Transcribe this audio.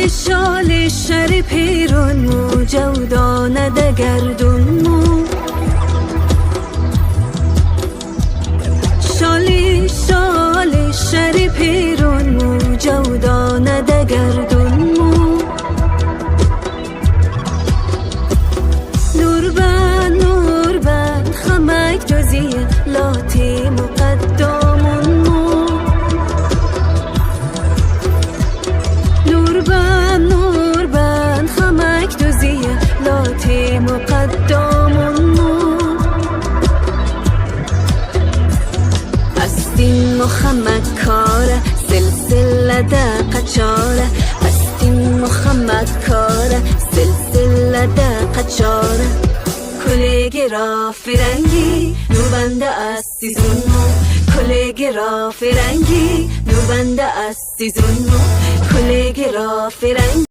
شال شر پیران مو جودانه ده گردون مو شال شر پیران مو جودانه ده گردون مو نور بن خمک جزی لاتی مقدمون مو نور بن خمک جزی لاتی مقدمون مو استین محمد کاره سلسله ده قچاره استین محمد کاره سلسله ده قچاره کلگی را فرنگی نوربنده است سیزونمو کلگی را فرنگی نوربنده است سیزونمو کلگی را فرنگی